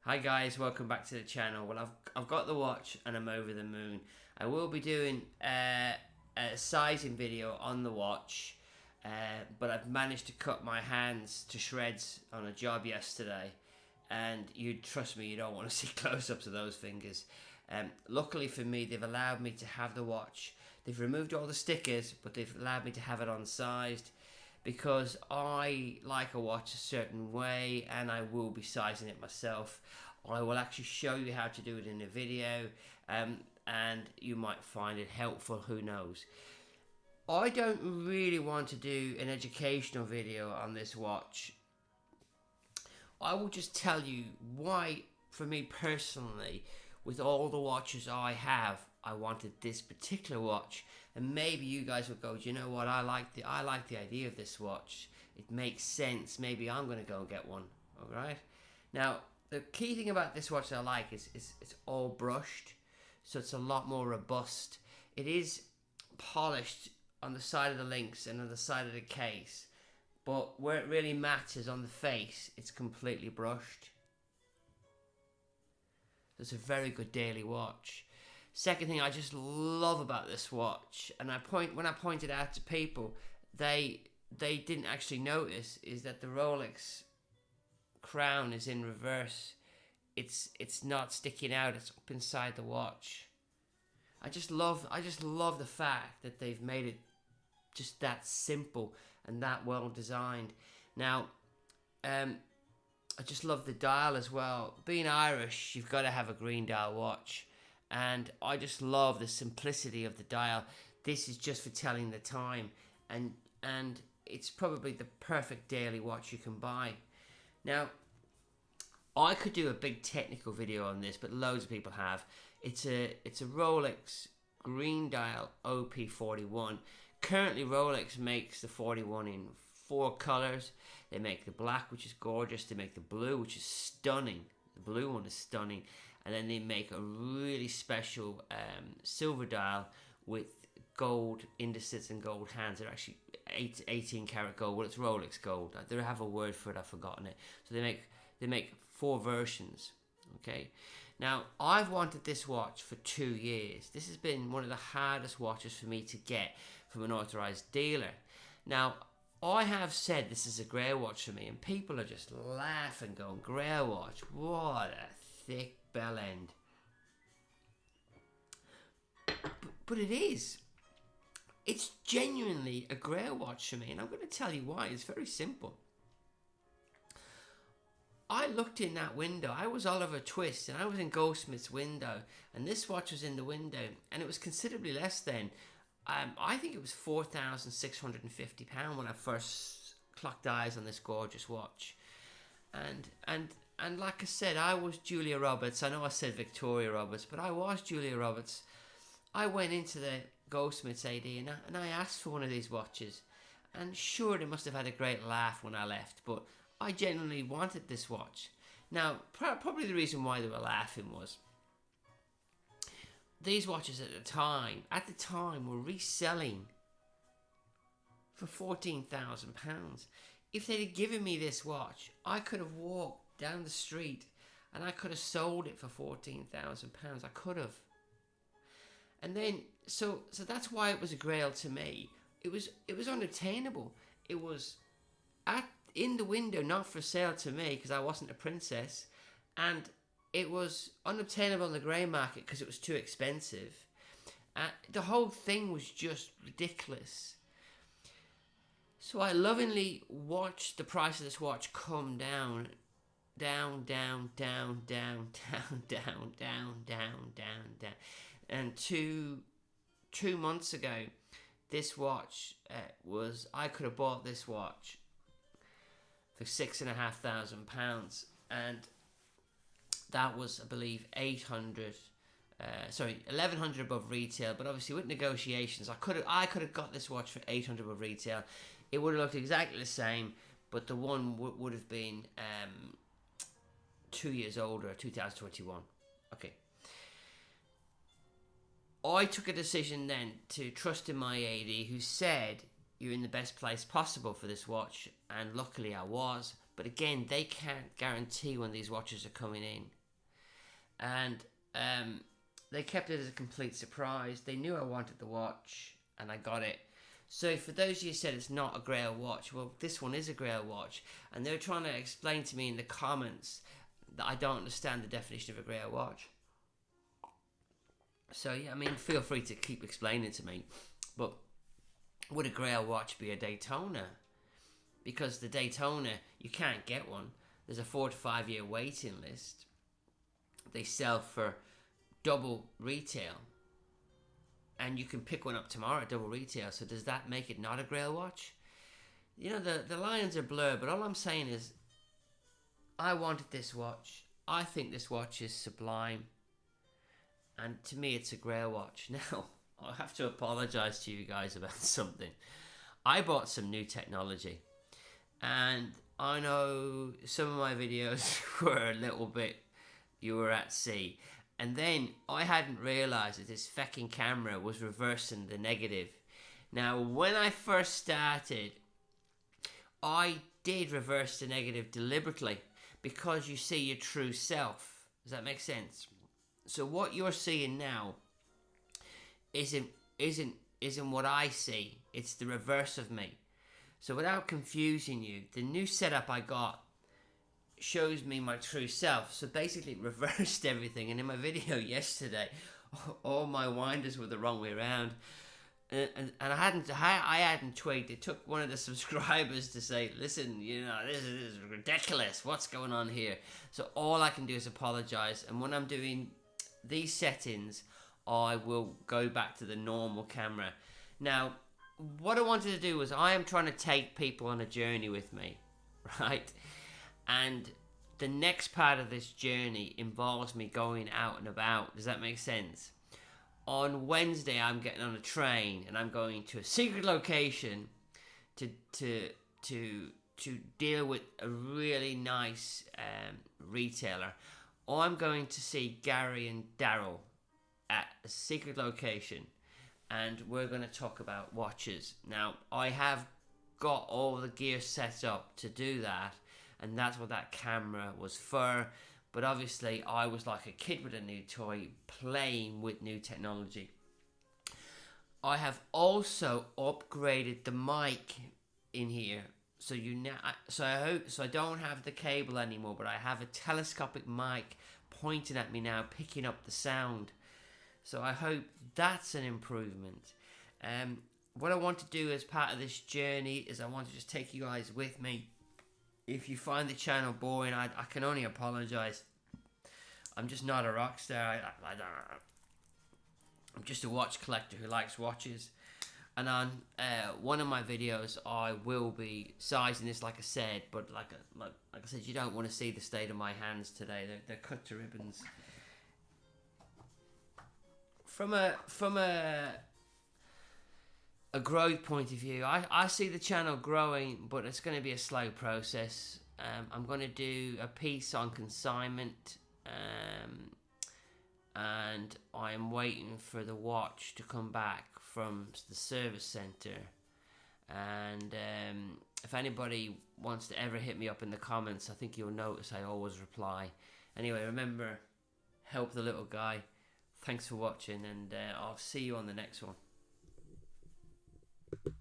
Hi guys, welcome back to the channel. Well, I've got the watch and I'm over the moon. I will be doing a sizing video on the watch, but I've managed to cut my hands to shreds on a job yesterday, and you trust me, you don't want to see close-ups of those fingers. Luckily for me, they've allowed me to have the watch. They've removed all the stickers, but they've allowed me to have it unsized, because I like a watch a certain way and I will be sizing it myself. I will actually show you how to do it in a video, and you might find it helpful, who knows. I don't really want to do an educational video on this watch. I will just tell you why, for me personally, with all the watches I have, I wanted this particular watch. And maybe you guys will go, do you know what, I like the idea of this watch. It makes sense. Maybe I'm going to go and get one. Alright? Now, the key thing about this watch that I like is it's all brushed. So it's a lot more robust. It is polished on the side of the links and on the side of the case. But where it really matters on the face, it's completely brushed. It's a very good daily watch. Second thing I just love about this watch, and when I pointed out to people, they didn't actually notice, is that the Rolex crown is in reverse. It's not sticking out, it's up inside the watch. I just love the fact that they've made it just that simple and that well designed. Now, I just love the dial as well. Being Irish, you've got to have a green dial watch, and I just love the simplicity of the dial. This is just for telling the time, and it's probably the perfect daily watch you can buy. Now, I could do a big technical video on this, but loads of people have. It's a Rolex green dial OP41. Currently, Rolex makes the 41 in 4 colors. They make the black, which is gorgeous. They make the blue, which is stunning. The blue one is stunning. And then they make a really special silver dial with gold indices and gold hands. They're actually 18 karat gold. Well, it's Rolex gold. They have a word for it. I've forgotten it. So they make 4 versions. Okay. Now, I've wanted this watch for 2 years. This has been one of the hardest watches for me to get from an authorized dealer. Now, I have said this is a grail watch for me, and people are just laughing, going, grail watch, what a thick bell end. But it is. It's genuinely a grail watch for me, and I'm going to tell you why. It's very simple. I looked in that window. I was Oliver Twist, and I was in Goldsmith's window, and this watch was in the window, and it was considerably less then. I think it was £4,650 when I first clocked eyes on this gorgeous watch, and like I said, I was Julia Roberts. I know I said Victoria Roberts, but I was Julia Roberts. I went into the Goldsmiths AD and I asked for one of these watches, and sure, they must have had a great laugh when I left, but I genuinely wanted this watch. Now, probably the reason why they were laughing was these watches at the time were reselling for £14,000. If they'd have given me this watch, I could have walked down the street and I could have sold it for £14,000. I could have. And then, so that's why it was a grail to me. It was unattainable. It was in the window, not for sale to me because I wasn't a princess, and it was unobtainable on the grey market because it was too expensive. The whole thing was just ridiculous. So I lovingly watched the price of this watch come down, down, down, down, down, down, down, down, down, down, down. And two months ago, this watch I could have bought this watch for £6,500, and that was, I believe, 1,100 above retail. But obviously, with negotiations, I could have got this watch for 800 above retail. It would have looked exactly the same, but the one would have been 2 years older, 2021. Okay. I took a decision then to trust in my AD, who said, you're in the best place possible for this watch, and luckily I was. But again, they can't guarantee when these watches are coming in. And they kept it as a complete surprise. They knew I wanted the watch, and I got it. So for those of you who said it's not a grail watch, well, this one is a grail watch. And they're trying to explain to me in the comments that I don't understand the definition of a grail watch. So yeah, I mean, feel free to keep explaining to me. But would a grail watch be a Daytona? Because the Daytona, you can't get one. There's a 4 to 5 year waiting list. They sell for double retail. And you can pick one up tomorrow at double retail. So does that make it not a grail watch? You know, the lines are blurred, but all I'm saying is I wanted this watch. I think this watch is sublime. And to me, it's a grail watch. Now, I have to apologise to you guys about something. I bought some new technology. And I know some of my videos were a little bit, you were at sea. And then I hadn't realised that this fucking camera was reversing the negative. Now, when I first started, I did reverse the negative deliberately because you see your true self. Does that make sense? So what you're seeing now isn't what I see. It's the reverse of me. So without confusing you, the new setup I got shows me my true self. So basically it reversed everything. And in my video yesterday, all my winders were the wrong way around. And I hadn't twigged. It took one of the subscribers to say, listen, you know, this is ridiculous. What's going on here? So all I can do is apologize. And when I'm doing these settings, I will go back to the normal camera. Now, what I wanted to do was I am trying to take people on a journey with me, right? And the next part of this journey involves me going out and about. Does that make sense? On Wednesday, I'm getting on a train and I'm going to a secret location to deal with a really nice retailer. I'm going to see Gary and Daryl at a secret location, and we're going to talk about watches. Now, I have got all the gear set up to do that, and that's what that camera was for. But obviously, I was like a kid with a new toy, playing with new technology. I have also upgraded the mic in here, so I don't have the cable anymore, but I have a telescopic mic pointing at me now, picking up the sound. So I hope that's an improvement. What I want to do as part of this journey is I want to just take you guys with me. If you find the channel boring, I can only apologise. I'm just not a rock star. I'm just a watch collector who likes watches. And on one of my videos, I will be sizing this, like I said. But like I said, you don't want to see the state of my hands today. They're cut to ribbons. From a growth point of view, I see the channel growing, but it's going to be a slow process. I'm going to do a piece on consignment, and I'm waiting for the watch to come back from the service centre. And if anybody wants to ever hit me up in the comments, I think you'll notice I always reply. Anyway, remember, help the little guy. Thanks for watching, and I'll see you on the next one.